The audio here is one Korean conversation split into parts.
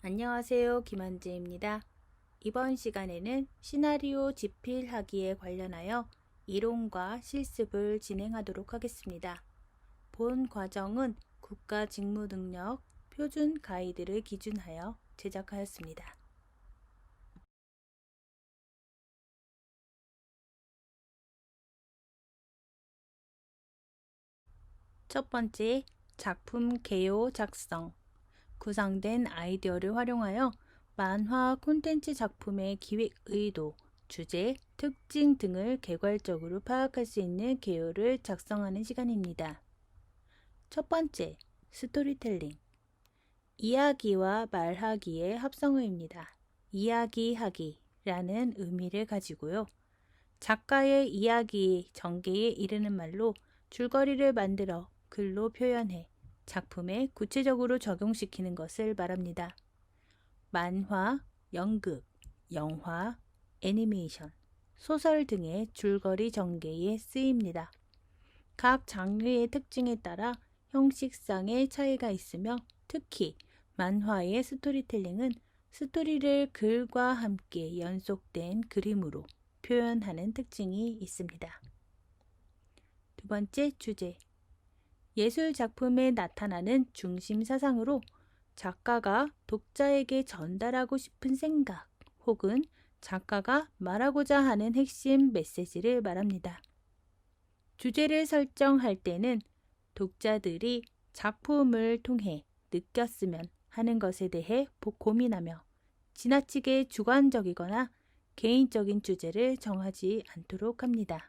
안녕하세요. 김한재입니다. 이번 시간에는 시나리오 집필하기에 관련하여 이론과 실습을 진행하도록 하겠습니다. 본 과정은 국가직무능력 표준 가이드를 기준하여 제작하였습니다. 첫 번째, 작품 개요 작성. 구상된 아이디어를 활용하여 만화 콘텐츠 작품의 기획 의도, 주제, 특징 등을 개괄적으로 파악할 수 있는 개요를 작성하는 시간입니다. 첫 번째, 스토리텔링. 이야기와 말하기의 합성어입니다. 이야기하기라는 의미를 가지고요. 작가의 이야기 전개에 이르는 말로 줄거리를 만들어 글로 표현해 작품에 구체적으로 적용시키는 것을 말합니다. 만화, 연극, 영화, 애니메이션, 소설 등의 줄거리 전개에 쓰입니다. 각 장르의 특징에 따라 형식상의 차이가 있으며 특히 만화의 스토리텔링은 스토리를 글과 함께 연속된 그림으로 표현하는 특징이 있습니다. 두 번째 주제. 예술 작품에 나타나는 중심 사상으로 작가가 독자에게 전달하고 싶은 생각 혹은 작가가 말하고자 하는 핵심 메시지를 말합니다. 주제를 설정할 때는 독자들이 작품을 통해 느꼈으면 하는 것에 대해 고민하며 지나치게 주관적이거나 개인적인 주제를 정하지 않도록 합니다.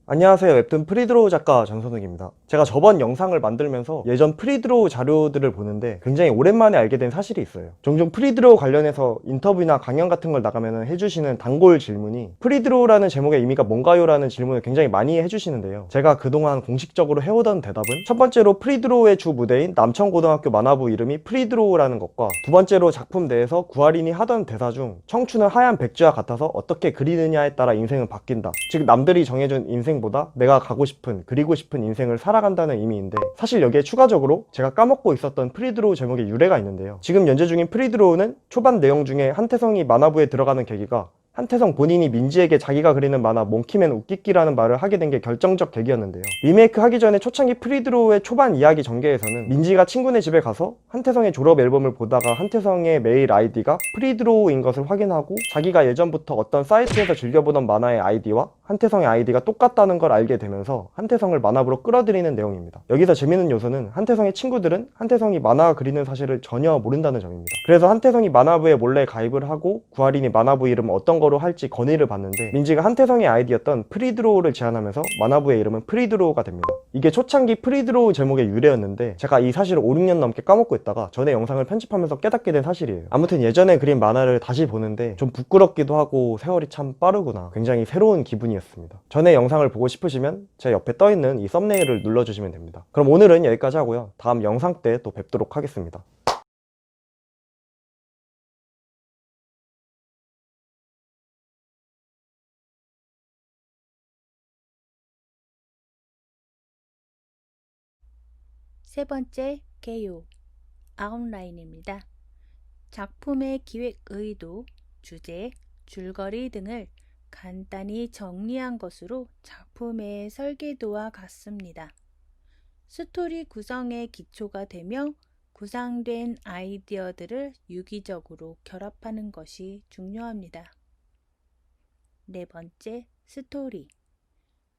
안녕하세요. 웹툰 프리드로우 작가 장선욱입니다. 제가 저번 영상을 만들면서 예전 프리드로우 자료들을 보는데 굉장히 오랜만에 알게 된 사실이 있어요. 종종 프리드로우 관련해서 인터뷰나 강연 같은 걸 나가면 해주시는 단골 질문이 프리드로우라는 제목의 의미가 뭔가요? 라는 질문을 굉장히 많이 해주시는데요. 제가 그동안 공식적으로 해오던 대답은 첫 번째로 프리드로우의 주 무대인 남천고등학교 만화부 이름이 프리드로우라는 것과 두 번째로 작품 내에서 구아린이 하던 대사 중 청춘은 하얀 백지와 같아서 어떻게 그리느냐에 따라 인생은 바뀐다. 즉 남들이 정해준 인생 보다 내가 가고 싶은 그리고 싶은 인생을 살아간다는 의미인데, 사실 여기에 추가적으로 제가 까먹고 있었던 프리드로우 제목의 유래가 있는데요. 지금 연재 중인 프리드로우는 초반 내용 중에 한태성이 만화부에 들어가는 계기가 한태성 본인이 민지에게 자기가 그리는 만화 몽키맨 웃기끼라는 말을 하게 된 게 결정적 계기였는데요. 리메이크 하기 전에 초창기 프리드로우의 초반 이야기 전개에서는 민지가 친구네 집에 가서 한태성의 졸업 앨범을 보다가 한태성의 메일 아이디가 프리드로우인 것을 확인하고 자기가 예전부터 어떤 사이트에서 즐겨보던 만화의 아이디와 한태성의 아이디가 똑같다는 걸 알게 되면서 한태성을 만화부로 끌어들이는 내용입니다. 여기서 재밌는 요소는 한태성의 친구들은 한태성이 만화 그리는 사실을 전혀 모른다는 점입니다. 그래서 한태성이 만화부에 몰래 가입을 하고 구아린이 만화부 이름을 어떤 거로 할지 건의를 받는데 민지가 한태성의 아이디였던 프리드로우를 제안하면서 만화부의 이름은 프리드로우가 됩니다. 이게 초창기 프리드로우 제목의 유래였는데 제가 이 사실을 5, 6년 넘게 까먹고 있다가 전에 영상을 편집하면서 깨닫게 된 사실이에요. 아무튼 예전에 그린 만화를 다시 보는데 좀 부끄럽기도 하고 세월이 참 빠르구나, 굉장히 새로운 기분이었습니다. 전에 영상을 보고 싶으시면 제 옆에 떠있는 이 썸네일을 눌러주시면 됩니다. 그럼 오늘은 여기까지 하고요. 다음 영상 때 또 뵙도록 하겠습니다. 세 번째, 개요, 아웃라인입니다. 작품의 기획 의도, 주제, 줄거리 등을 간단히 정리한 것으로 작품의 설계도와 같습니다. 스토리 구성의 기초가 되며 구상된 아이디어들을 유기적으로 결합하는 것이 중요합니다. 네 번째, 스토리.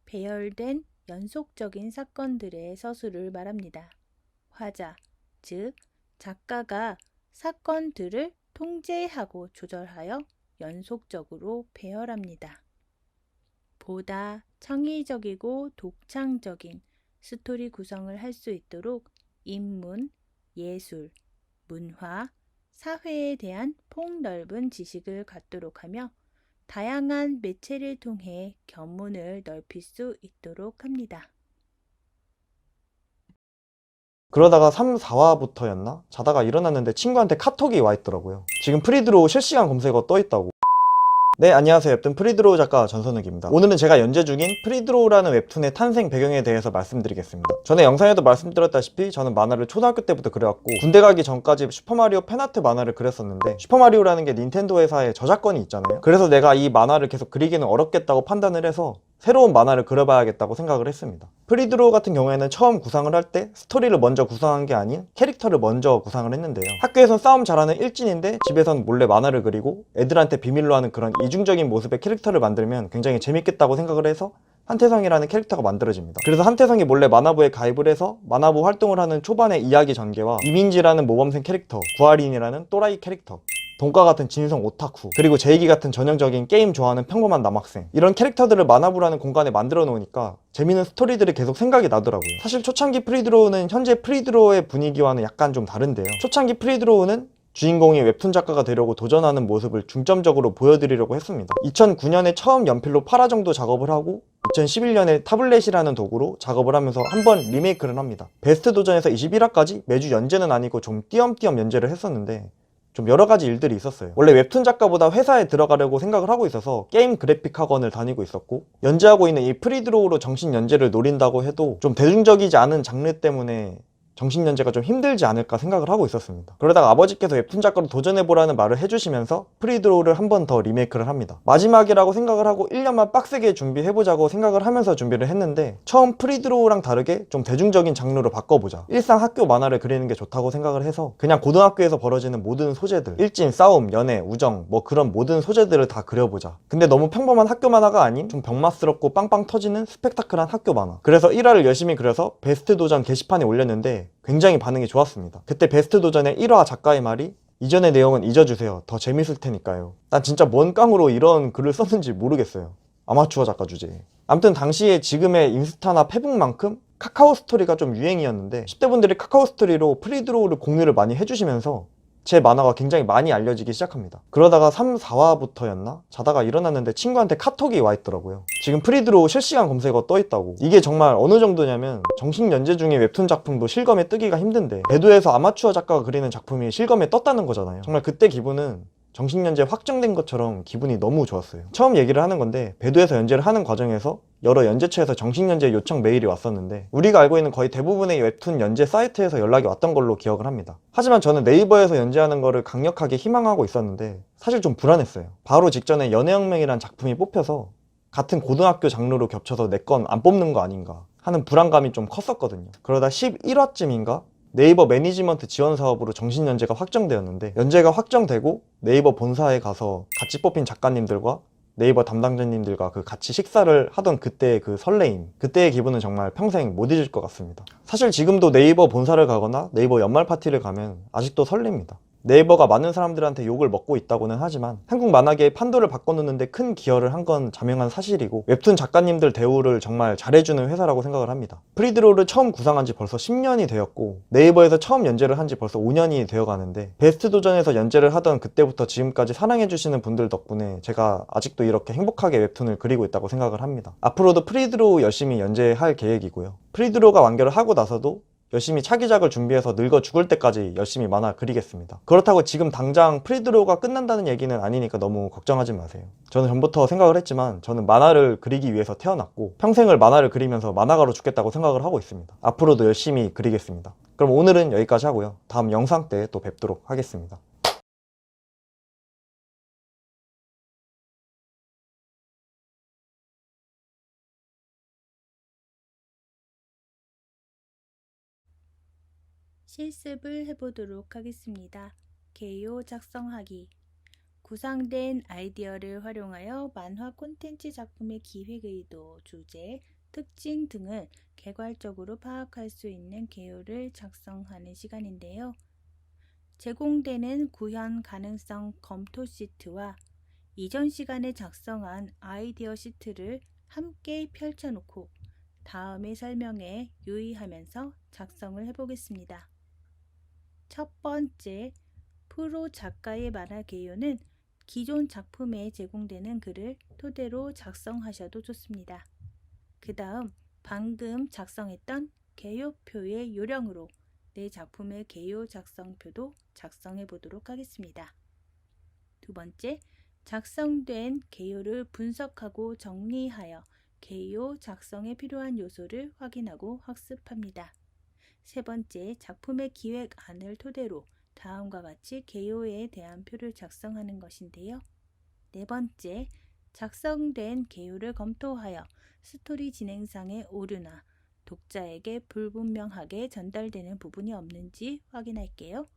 배열된 연속적인 사건들의 서술을 말합니다. 화자, 즉 작가가 사건들을 통제하고 조절하여 연속적으로 배열합니다. 보다 창의적이고 독창적인 스토리 구성을 할 수 있도록 인문, 예술, 문화, 사회에 대한 폭넓은 지식을 갖도록 하며 다양한 매체를 통해 견문을 넓힐 수 있도록 합니다. 그러다가 3, 4화부터였나? 자다가 일어났는데 친구한테 카톡이 와 있더라고요. 지금 프리드로우 실시간 검색어 떠 있다고. 네, 안녕하세요. 웹툰 프리드로우 작가 전선욱입니다. 오늘은 제가 연재 중인 프리드로우라는 웹툰의 탄생 배경에 대해서 말씀드리겠습니다. 전에 영상에도 말씀드렸다시피 저는 만화를 초등학교 때부터 그려왔고 군대 가기 전까지 슈퍼마리오 팬아트 만화를 그렸었는데 슈퍼마리오라는 게 닌텐도 회사의 저작권이 있잖아요. 그래서 내가 이 만화를 계속 그리기는 어렵겠다고 판단을 해서 새로운 만화를 그려봐야겠다고 생각을 했습니다. 프리드로우 같은 경우에는 처음 구상을 할 때 스토리를 먼저 구상한 게 아닌 캐릭터를 먼저 구상을 했는데요. 학교에선 싸움 잘하는 일진인데 집에선 몰래 만화를 그리고 애들한테 비밀로 하는 그런 이중적인 모습의 캐릭터를 만들면 굉장히 재밌겠다고 생각을 해서 한태성이라는 캐릭터가 만들어집니다. 그래서 한태성이 몰래 만화부에 가입을 해서 만화부 활동을 하는 초반의 이야기 전개와 이민지라는 모범생 캐릭터, 구아린이라는 또라이 캐릭터, 돈과 같은 진성 오타쿠, 그리고 제이기 같은 전형적인 게임 좋아하는 평범한 남학생, 이런 캐릭터들을 만화부라는 공간에 만들어 놓으니까 재밌는 스토리들이 계속 생각이 나더라고요. 사실 초창기 프리드로우는 현재 프리드로우의 분위기와는 약간 좀 다른데요. 초창기 프리드로우는 주인공이 웹툰 작가가 되려고 도전하는 모습을 중점적으로 보여드리려고 했습니다. 2009년에 처음 연필로 8화 정도 작업을 하고 2011년에 타블렛이라는 도구로 작업을 하면서 한번 리메이크를 합니다. 베스트 도전에서 21화까지 매주 연재는 아니고 좀 띄엄띄엄 연재를 했었는데 좀 여러가지 일들이 있었어요. 원래 웹툰 작가보다 회사에 들어가려고 생각을 하고 있어서 게임 그래픽 학원을 다니고 있었고, 연재하고 있는 이 프리드로우로 정식 연재를 노린다고 해도 좀 대중적이지 않은 장르 때문에 정식 연재가 좀 힘들지 않을까 생각을 하고 있었습니다. 그러다가 아버지께서 웹툰 작가로 도전해보라는 말을 해주시면서 프리드로우를 한 번 더 리메이크를 합니다. 마지막이라고 생각을 하고 1년만 빡세게 준비해보자고 생각을 하면서 준비를 했는데, 처음 프리드로우랑 다르게 좀 대중적인 장르로 바꿔보자, 일상 학교 만화를 그리는 게 좋다고 생각을 해서 그냥 고등학교에서 벌어지는 모든 소재들, 일진, 싸움, 연애, 우정, 뭐 그런 모든 소재들을 다 그려보자. 근데 너무 평범한 학교 만화가 아닌 좀 병맛스럽고 빵빵 터지는 스펙타클한 학교 만화. 그래서 1화를 열심히 그려서 베스트 도전 게시판에 올렸는데 굉장히 반응이 좋았습니다. 그때 베스트 도전의 1화 작가의 말이 "이전의 내용은 잊어주세요. 더 재밌을 테니까요." 난 진짜 뭔 깡으로 이런 글을 썼는지 모르겠어요. 아마추어 작가 주제에. 아무튼 당시에 지금의 인스타나 페북만큼 카카오 스토리가 좀 유행이었는데 10대 분들이 카카오 스토리로 프리드로우를 공유를 많이 해주시면서 제 만화가 굉장히 많이 알려지기 시작합니다. 그러다가 3, 4화부터였나? 자다가 일어났는데 친구한테 카톡이 와 있더라고요. 지금 프리드로우 실시간 검색어 떠 있다고. 이게 정말 어느 정도냐면 정식 연재 중인 웹툰 작품도 실검에 뜨기가 힘든데 배두에서 아마추어 작가가 그리는 작품이 실검에 떴다는 거잖아요. 정말 그때 기분은 정식 연재 확정된 것처럼 기분이 너무 좋았어요. 처음 얘기를 하는 건데, 배두에서 연재를 하는 과정에서 여러 연재처에서 정식 연재 요청 메일이 왔었는데 우리가 알고 있는 거의 대부분의 웹툰 연재 사이트에서 연락이 왔던 걸로 기억을 합니다. 하지만 저는 네이버에서 연재하는 거를 강력하게 희망하고 있었는데 사실 좀 불안했어요. 바로 직전에 연애혁명이란 작품이 뽑혀서 같은 고등학교 장르로 겹쳐서 내 건 안 뽑는 거 아닌가 하는 불안감이 좀 컸었거든요. 그러다 11화쯤인가 네이버 매니지먼트 지원 사업으로 정식 연재가 확정되었는데, 연재가 확정되고 네이버 본사에 가서 같이 뽑힌 작가님들과 네이버 담당자님들과 같이 식사를 하던 그때의 그 설레임, 그때의 기분은 정말 평생 못 잊을 것 같습니다. 사실 지금도 네이버 본사를 가거나 네이버 연말 파티를 가면 아직도 설렙니다. 네이버가 많은 사람들한테 욕을 먹고 있다고는 하지만 한국 만화계의 판도를 바꿔놓는데 큰 기여를 한 건 자명한 사실이고, 웹툰 작가님들 대우를 정말 잘해주는 회사라고 생각을 합니다. 프리드로우를 처음 구상한 지 벌써 10년이 되었고 네이버에서 처음 연재를 한 지 벌써 5년이 되어가는데, 베스트 도전에서 연재를 하던 그때부터 지금까지 사랑해주시는 분들 덕분에 제가 아직도 이렇게 행복하게 웹툰을 그리고 있다고 생각을 합니다. 앞으로도 프리드로우 열심히 연재할 계획이고요. 프리드로우가 완결을 하고 나서도 열심히 차기작을 준비해서 늙어 죽을 때까지 열심히 만화 그리겠습니다. 그렇다고 지금 당장 프리드로우가 끝난다는 얘기는 아니니까 너무 걱정하지 마세요. 저는 전부터 생각을 했지만 저는 만화를 그리기 위해서 태어났고 평생을 만화를 그리면서 만화가로 죽겠다고 생각을 하고 있습니다. 앞으로도 열심히 그리겠습니다. 그럼 오늘은 여기까지 하고요. 다음 영상 때 또 뵙도록 하겠습니다. 실습을 해보도록 하겠습니다. 개요 작성하기. 구상된 아이디어를 활용하여 만화 콘텐츠 작품의 기획 의도, 주제, 특징 등을 개괄적으로 파악할 수 있는 개요를 작성하는 시간인데요. 제공되는 구현 가능성 검토 시트와 이전 시간에 작성한 아이디어 시트를 함께 펼쳐놓고 다음의 설명에 유의하면서 작성을 해보겠습니다. 첫 번째, 프로 작가의 만화 개요는 기존 작품에 제공되는 글을 토대로 작성하셔도 좋습니다. 그 다음 방금 작성했던 개요표의 요령으로 내 작품의 개요 작성표도 작성해 보도록 하겠습니다. 두 번째, 작성된 개요를 분석하고 정리하여 개요 작성에 필요한 요소를 확인하고 학습합니다. 세 번째, 작품의 기획안을 토대로 다음과 같이 개요에 대한 표를 작성하는 것인데요. 네 번째, 작성된 개요를 검토하여 스토리 진행상의 오류나 독자에게 불분명하게 전달되는 부분이 없는지 확인할게요.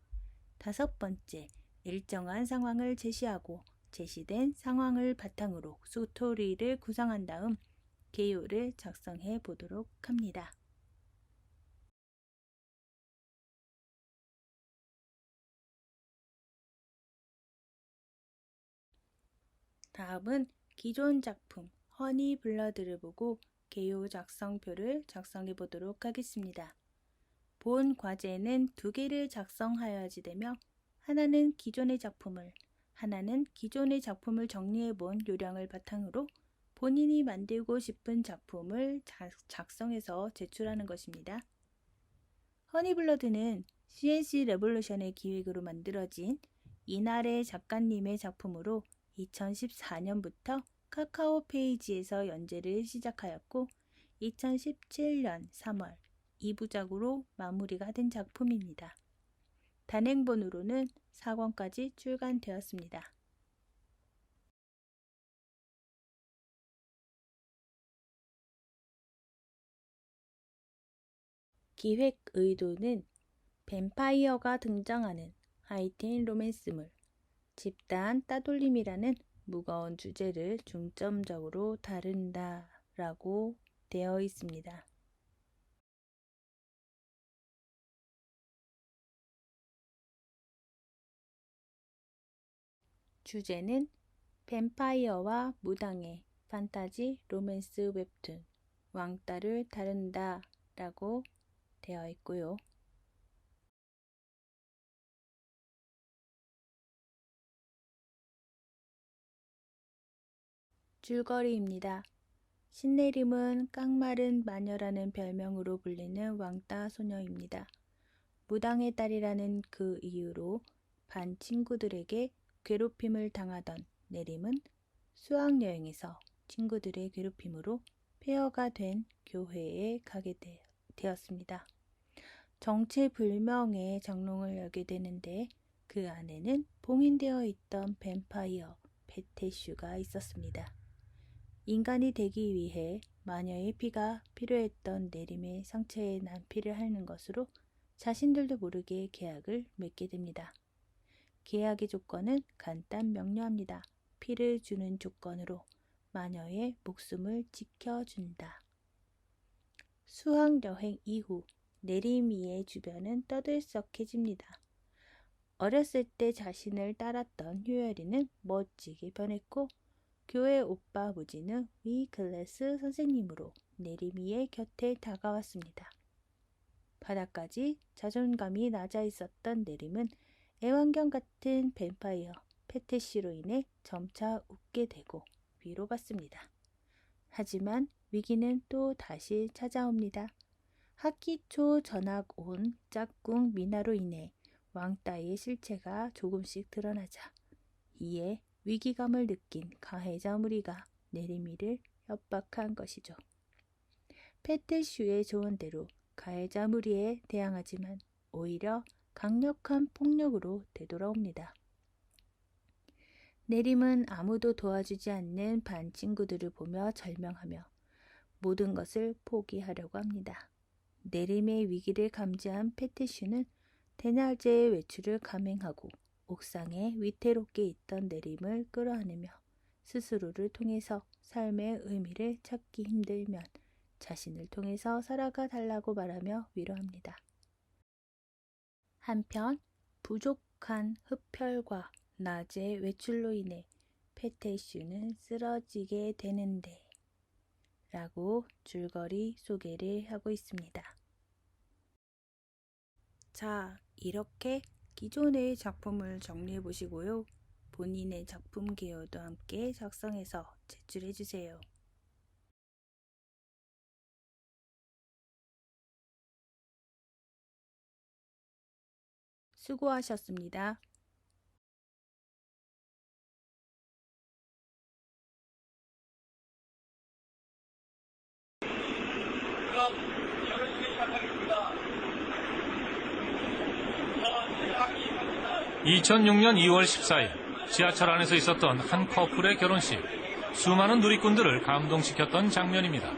다섯 번째, 일정한 상황을 제시하고 제시된 상황을 바탕으로 스토리를 구성한 다음 개요를 작성해 보도록 합니다. 다음은 기존 작품 허니 블러드를 보고 개요 작성표를 작성해 보도록 하겠습니다. 본 과제는 두 개를 작성하여야지 되며 하나는 기존의 작품을 정리해 본 요령을 바탕으로 본인이 만들고 싶은 작품을 작성해서 제출하는 것입니다. 허니블러드는 CNC 레볼루션의 기획으로 만들어진 이날의 작가님의 작품으로 2014년부터 카카오 페이지에서 연재를 시작하였고 2017년 3월 2부작으로 마무리가 된 작품입니다. 단행본으로는 4권까지 출간되었습니다. 기획 의도는 뱀파이어가 등장하는 하이틴 로맨스물, 집단 따돌림이라는 무거운 주제를 중점적으로 다룬다 라고 되어 있습니다. 주제는 뱀파이어와 무당의 판타지 로맨스 웹툰 왕따를 다룬다 라고 되어 있고요. 줄거리입니다. 신내림은 깡마른 마녀라는 별명으로 불리는 왕따 소녀입니다. 무당의 딸이라는 그 이유로 반 친구들에게 괴롭힘을 당하던 내림은 수학여행에서 친구들의 괴롭힘으로 폐허가 된 교회에 가게 되었습니다. 정체불명의 장롱을 열게 되는데 그 안에는 봉인되어 있던 뱀파이어 베테슈가 있었습니다. 인간이 되기 위해 마녀의 피가 필요했던 내림의 상처에 난피를 하는 것으로 자신들도 모르게 계약을 맺게 됩니다. 계약의 조건은 간단 명료합니다. 피를 주는 조건으로 마녀의 목숨을 지켜준다. 수학여행 이후 내림이의 주변은 떠들썩해집니다. 어렸을 때 자신을 따랐던 효열이는 멋지게 변했고 교회 오빠 무지는 위클래스 선생님으로 내림이의 곁에 다가왔습니다. 바닥까지 자존감이 낮아 있었던 내림은 애완견 같은 뱀파이어 페테시로 인해 점차 웃게 되고 위로받습니다. 하지만 위기는 또 다시 찾아옵니다. 학기 초 전학 온 짝꿍 미나로 인해 왕따의 실체가 조금씩 드러나자 이에 위기감을 느낀 가해자 무리가 내림이를 협박한 것이죠. 페테슈의 조언대로 가해자 무리에 대항하지만 오히려 강력한 폭력으로 되돌아옵니다. 내림은 아무도 도와주지 않는 반 친구들을 보며 절명하며 모든 것을 포기하려고 합니다. 내림의 위기를 감지한 페테슈는 대낮의 외출을 감행하고 옥상에 위태롭게 있던 내림을 끌어안으며 스스로를 통해서 삶의 의미를 찾기 힘들면 자신을 통해서 살아가 달라고 말하며 위로합니다. 한편 부족한 흡혈과 낮의 외출로 인해 페테슈는 쓰러지게 되는데 라고 줄거리 소개를 하고 있습니다. 자, 이렇게 기존의 작품을 정리해 보시고요. 본인의 작품 개요도 함께 작성해서 제출해 주세요. 수고하셨습니다. 2006년 2월 14일 지하철 안에서 있었던 한 커플의 결혼식. 수많은 누리꾼들을 감동시켰던 장면입니다.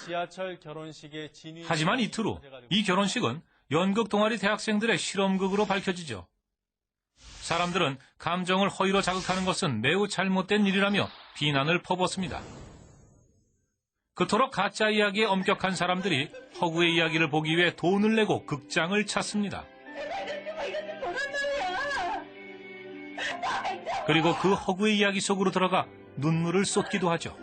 지하철 결혼식의 진위. 하지만 이틀 후 이 결혼식은 연극 동아리 대학생들의 실험극으로 밝혀지죠. 사람들은 감정을 허위로 자극하는 것은 매우 잘못된 일이라며 비난을 퍼붓습니다. 그토록 가짜 이야기에 엄격한 사람들이 허구의 이야기를 보기 위해 돈을 내고 극장을 찾습니다. 그리고 그 허구의 이야기 속으로 들어가 눈물을 쏟기도 하죠.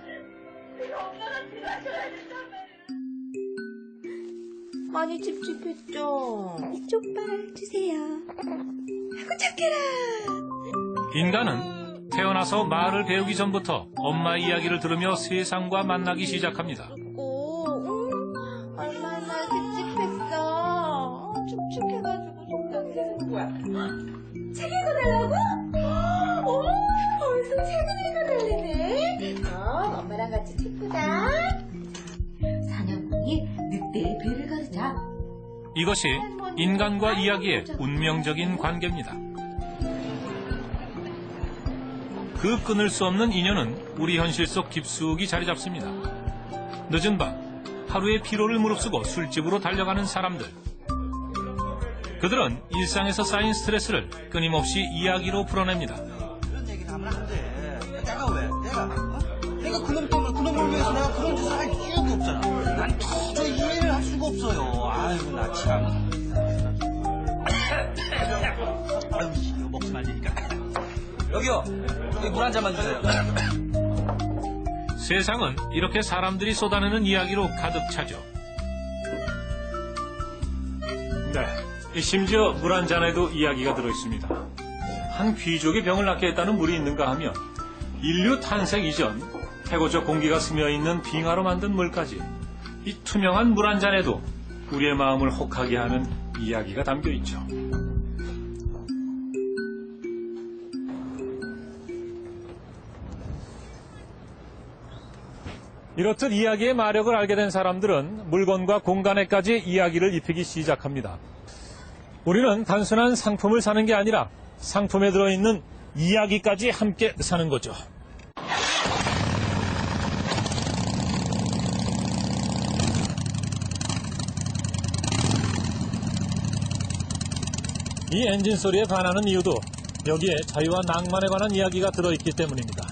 많이 찝찝했죠? 쪽발 주세요. 아이고 착해라. 인간은 태어나서 말을 배우기 전부터 엄마의 이야기를 들으며 세상과 만나기 시작합니다. 얼마나 찝찝했어. 축축해가지고 속상해서 뭐야. 책 읽어달라고? 어머, 벌써 책을 읽어달래네. 엄마랑 같이 책 보자. 사냥꾼이 늑대의 배를 가르자. 이것이 인간과 이야기의 운명적인 관계입니다. 그 끊을 수 없는 인연은 우리 현실 속 깊숙이 자리 잡습니다. 늦은 밤, 하루의 피로를 무릅쓰고 술집으로 달려가는 사람들. 그들은 일상에서 쌓인 스트레스를 끊임없이 이야기로 풀어냅니다. 그런 얘기를 하면 안 돼. 내가 왜? 내가 그놈 때문에 그놈을 위해서 내가 그런 짓을 할 이유가 없잖아. 난 도저히 이해를 할 수가 없어요. 아이고 나 참. 아유 이거 먹지 말리니까. 여기요. 여기 물 한 잔만 주세요. 세상은 이렇게 사람들이 쏟아내는 이야기로 가득 차죠. 네, 심지어 물 한 잔에도 이야기가 들어있습니다. 한 귀족이 병을 낫게 했다는 물이 있는가 하면 인류 탄생 이전 해고적 공기가 스며있는 빙하로 만든 물까지 이 투명한 물 한 잔에도 우리의 마음을 혹하게 하는 이야기가 담겨있죠. 이렇듯 이야기의 마력을 알게 된 사람들은 물건과 공간에까지 이야기를 입히기 시작합니다. 우리는 단순한 상품을 사는 게 아니라 상품에 들어있는 이야기까지 함께 사는 거죠. 이 엔진 소리에 반하는 이유도 여기에 자유와 낭만에 관한 이야기가 들어있기 때문입니다.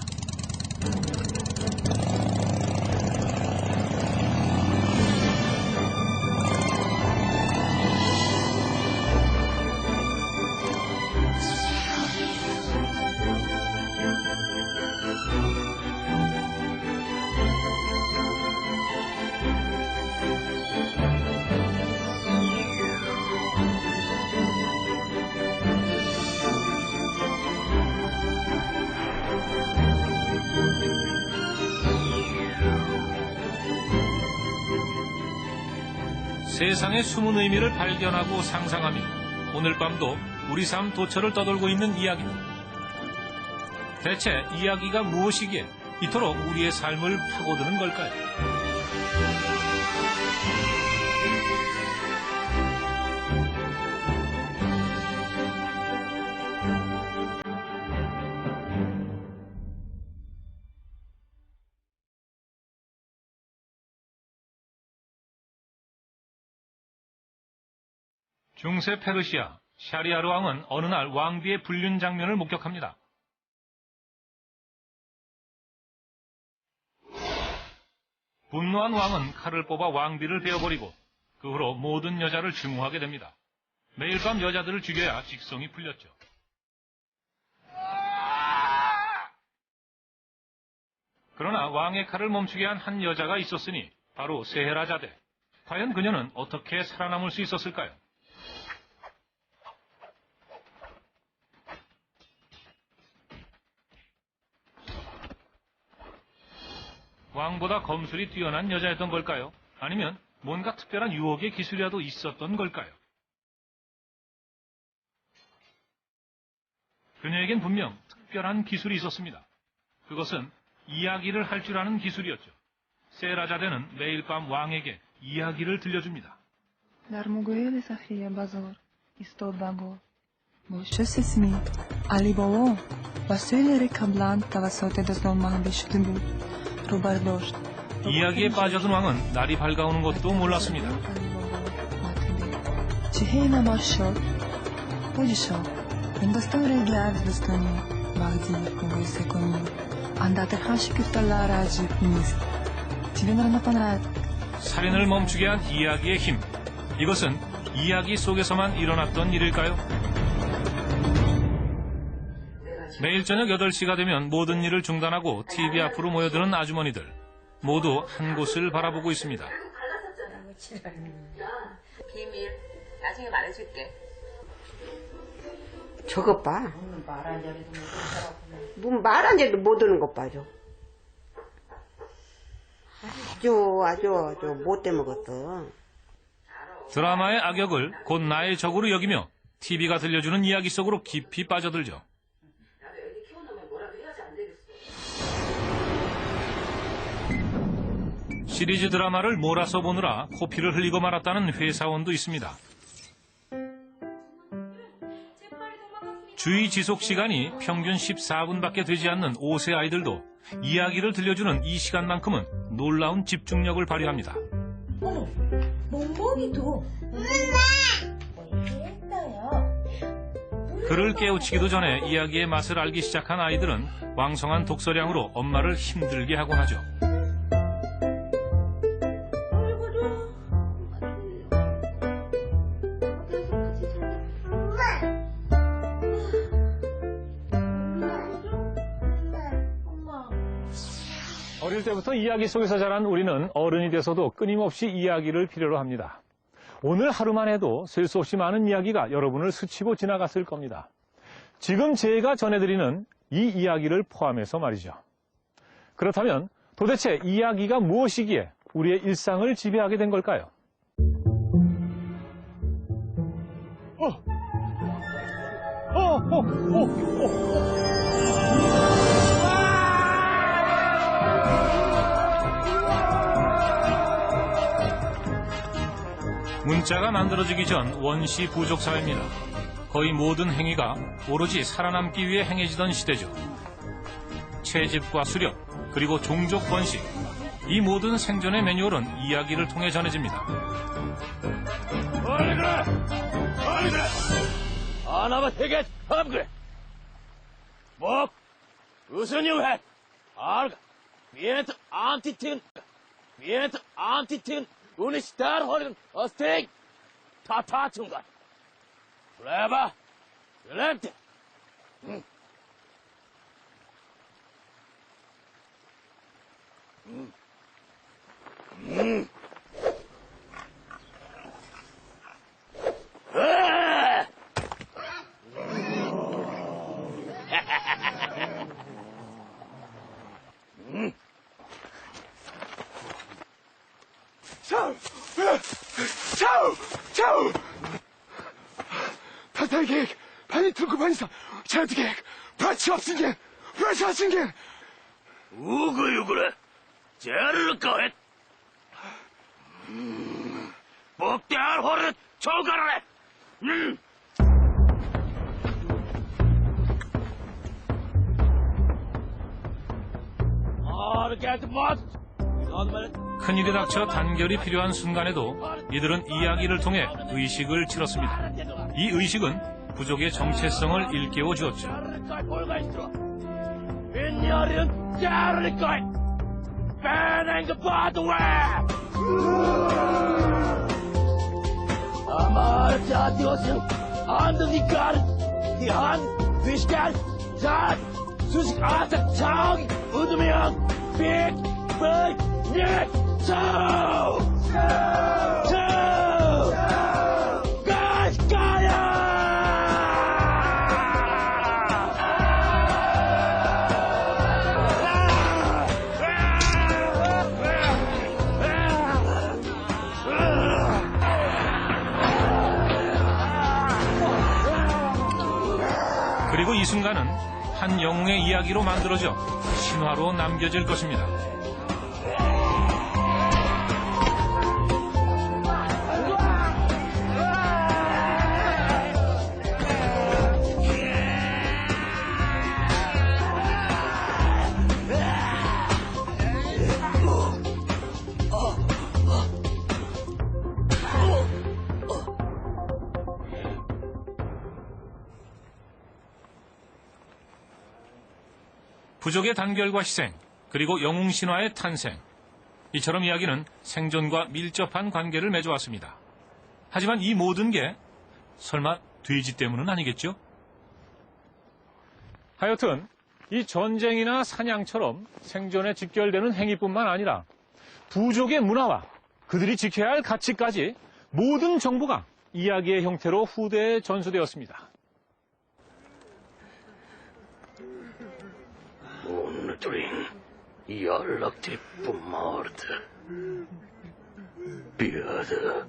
세상의 숨은 의미를 발견하고 상상하며 오늘 밤도 우리 삶 도처를 떠돌고 있는 이야기들. 대체 이야기가 무엇이기에 이토록 우리의 삶을 파고드는 걸까요? 중세 페르시아 샤리아르 왕은 어느 날 왕비의 불륜 장면을 목격합니다. 분노한 왕은 칼을 뽑아 왕비를 베어버리고 그 후로 모든 여자를 증오하게 됩니다. 매일 밤 여자들을 죽여야 직성이 풀렸죠. 그러나 왕의 칼을 멈추게 한 한 여자가 있었으니 바로 세헤라자데. 과연 그녀는 어떻게 살아남을 수 있었을까요? 왕보다 검술이 뛰어난 여자였던 걸까요? 아니면 뭔가 특별한 유혹의 기술이라도 있었던 걸까요? 그녀에겐 분명 특별한 기술이 있었습니다. 그것은 이야기를 할 줄 아는 기술이었죠. 세헤라자데는 매일 밤 왕에게 이야기를 들려줍니다. Sesimi Ali Baba ve söyleyerek kablan tavasot에서 olmanın beşiğini bul. Robardor. 이야기에 빠져든 왕은 날이 밝아오는 것도 몰랐습니다. 지혜나 마셔. 보지셔. 인더스토리를 기다리더니 막지 공부했을 거니. 안다들 하시겠달라 아직 미스. 지금은 나타나. 살인을 멈추게 한 이야기의 힘. 이것은 이야기 속에서만 일어났던 일일까요? 매일 저녁 8시가 되면 모든 일을 중단하고 TV 앞으로 모여드는 아주머니들. 모두 한 곳을 바라보고 있습니다. 비밀. 나중에 말해줄게. 저것 봐. 말 안 해도 못 오는 것 봐줘. 아주 못돼 먹었어. 드라마의 악역을 곧 나의 적으로 여기며 TV가 들려주는 이야기 속으로 깊이 빠져들죠. 시리즈 드라마를 몰아서 보느라 코피를 흘리고 말았다는 회사원도 있습니다. 주의 지속 시간이 평균 14분밖에 되지 않는 5세 아이들도 이야기를 들려주는 이 시간만큼은 놀라운 집중력을 발휘합니다. 어머, 멍멍이도. 그를 깨우치기도 전에 이야기의 맛을 알기 시작한 아이들은 왕성한 독서량으로 엄마를 힘들게 하곤 하죠. 어릴 때부터 이야기 속에서 자란 우리는 어른이 돼서도 끊임없이 이야기를 필요로 합니다. 오늘 하루만 해도 셀 수 없이 많은 이야기가 여러분을 스치고 지나갔을 겁니다. 지금 제가 전해드리는 이 이야기를 포함해서 말이죠. 그렇다면 도대체 이야기가 무엇이기에 우리의 일상을 지배하게 된 걸까요? 문자가 만들어지기 전 원시 부족 사회입니다. 거의 모든 행위가 오로지 살아남기 위해 행해지던 시대죠. 채집과 수렵, 그리고 종족 번식, 이 모든 생존의 매뉴얼은 이야기를 통해 전해집니다. 어이 그래 하나만 해게 함 그래 뭐 무슨 유해 알가 미엔트 안티튼 우니 스타르 허리는 어스테이크 타타 중간 레바 렘트 차우! 파탈객, 반이틀고 반이사, 차드객, 파치업승객, 파치업승객! 우그유그래 제르르 거헷 복대할 호르 초가라래 큰일이 닥쳐 단결이 필요한 순간에도 이들은 이야기를 통해 의식을 치렀습니다. 이 의식은 부족의 정체성을 일깨워 주었죠. 그리고 이 순간은 한 영웅의 이야기로 만들어져 신화로 남겨질 것입니다. 부족의 단결과 희생, 그리고 영웅 신화의 탄생. 이처럼 이야기는 생존과 밀접한 관계를 맺어왔습니다. 하지만 이 모든 게 설마 돼지 때문은 아니겠죠? 하여튼 이 전쟁이나 사냥처럼 생존에 직결되는 행위뿐만 아니라 부족의 문화와 그들이 지켜야 할 가치까지 모든 정보가 이야기의 형태로 후대에 전수되었습니다. 오늘들은 연락들이 뿜마르다. 비어드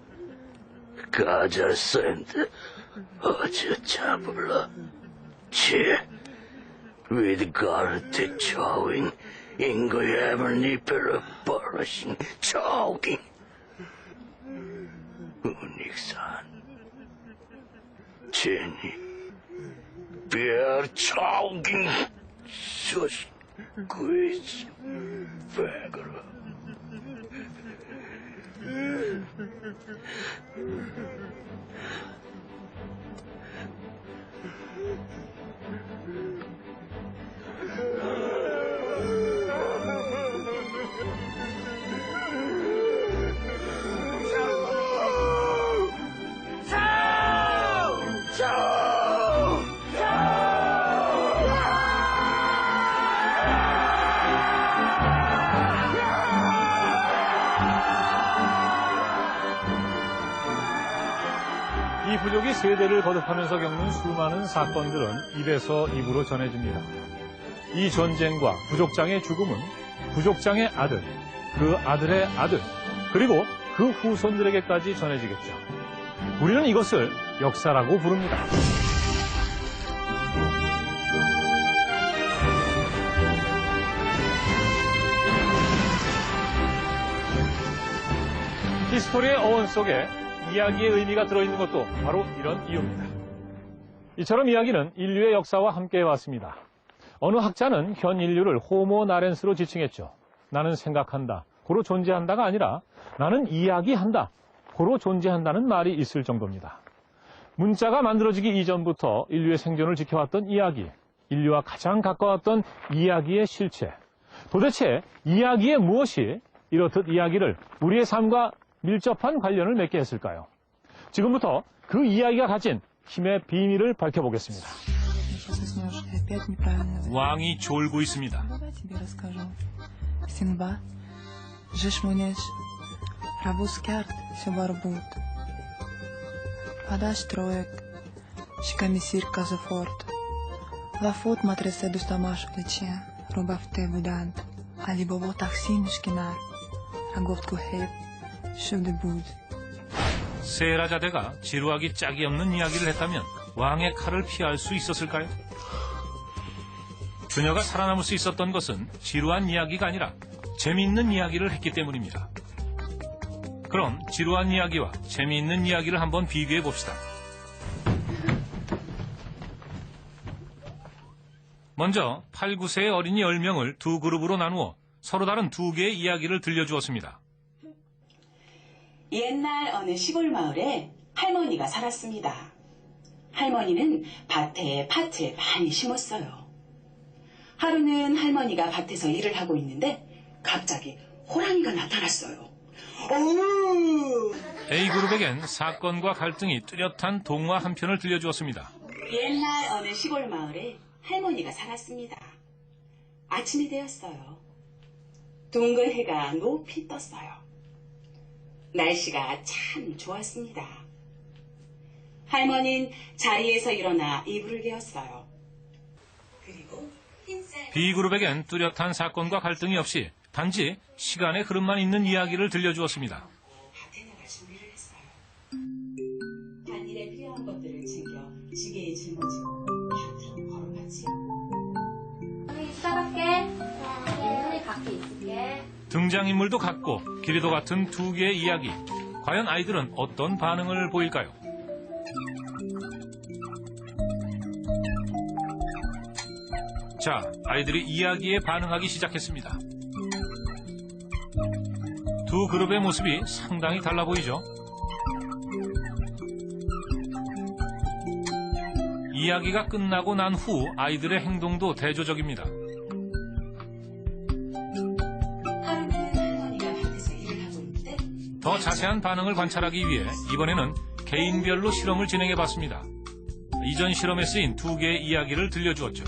가자센드 어제 잡을라. 치 위드가르트 초잉 인거예벌 니페르 버러싱 초깅 우닉산 제니 비어 초깅 슈시 퀴즈 베그러 이 부족이 세대를 거듭하면서 겪는 수많은 사건들은 입에서 입으로 전해집니다. 이 전쟁과 부족장의 죽음은 부족장의 아들, 그 아들의 아들, 그리고 그 후손들에게까지 전해지겠죠. 우리는 이것을 역사라고 부릅니다. 히스토리의 어원 속에 이야기의 의미가 들어있는 것도 바로 이런 이유입니다. 이처럼 이야기는 인류의 역사와 함께 해왔습니다. 어느 학자는 현 인류를 호모 나렌스로 지칭했죠. 나는 생각한다, 고로 존재한다가 아니라 나는 이야기한다, 고로 존재한다는 말이 있을 정도입니다. 문자가 만들어지기 이전부터 인류의 생존을 지켜왔던 이야기, 인류와 가장 가까웠던 이야기의 실체. 도대체 이야기의 무엇이 이렇듯 이야기를 우리의 삶과 밀접한 관련을 맺게 했을까요? 지금부터 그 이야기가 가진 힘의 비밀을 밝혀보겠습니다. 왕이 졸고 있습니다. Синбад, жешмунеш, рабускярд, сюбарбут. Падаш троек, шикамисир казафорт. Лафот матресе дустамаш плече, рубавте будант. Алибово таксин шкинар, рагот кухеб, шевдебуд. 세라자대가 지루하기 짝이 없는 이야기를 했다면 왕의 칼을 피할 수 있었을까요? 그녀가 살아남을 수 있었던 것은 지루한 이야기가 아니라 재미있는 이야기를 했기 때문입니다. 그럼 지루한 이야기와 재미있는 이야기를 한번 비교해 봅시다. 먼저 8, 9세의 어린이 10명을 두 그룹으로 나누어 서로 다른 두 개의 이야기를 들려주었습니다. 옛날 어느 시골 마을에 할머니가 살았습니다. 할머니는 밭에 팥을 많이 심었어요. 하루는 할머니가 밭에서 일을 하고 있는데 갑자기 호랑이가 나타났어요. A그룹에겐 사건과 갈등이 뚜렷한 동화 한 편을 들려주었습니다. 옛날 어느 시골 마을에 할머니가 살았습니다. 아침이 되었어요. 둥근 해가 높이 떴어요. 날씨가 참 좋았습니다. 할머니는 자리에서 일어나 이불을 개었어요. 그리고 B그룹에겐 뚜렷한 사건과 갈등이 없이 단지 시간의 흐름만 있는 이야기를 들려주었습니다. 밭에 나갈 준비를 했어요. 단일에 필요한 것들을 챙겨 지게에 짊어지고 밭으로 걸어갔지요. 싸갈게. 손이 밖에 있을게. 등장인물도 같고 길이도 같은 두 개의 이야기. 과연 아이들은 어떤 반응을 보일까요? 자, 아이들이 이야기에 반응하기 시작했습니다. 두 그룹의 모습이 상당히 달라 보이죠? 이야기가 끝나고 난 후 아이들의 행동도 대조적입니다. 자세한 반응을 관찰하기 위해 이번에는 개인별로 실험을 진행해 봤습니다. 이전 실험에 쓰인 2개의 이야기를 들려주었죠.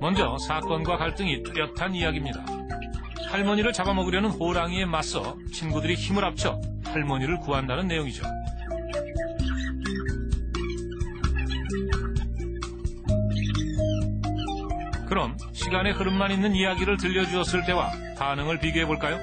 먼저 사건과 갈등이 뚜렷한 이야기입니다. 할머니를 잡아먹으려는 호랑이에 맞서 친구들이 힘을 합쳐 할머니를 구한다는 내용이죠. 그럼 시간의 흐름만 있는 이야기를 들려주었을 때와 반응을 비교해 볼까요?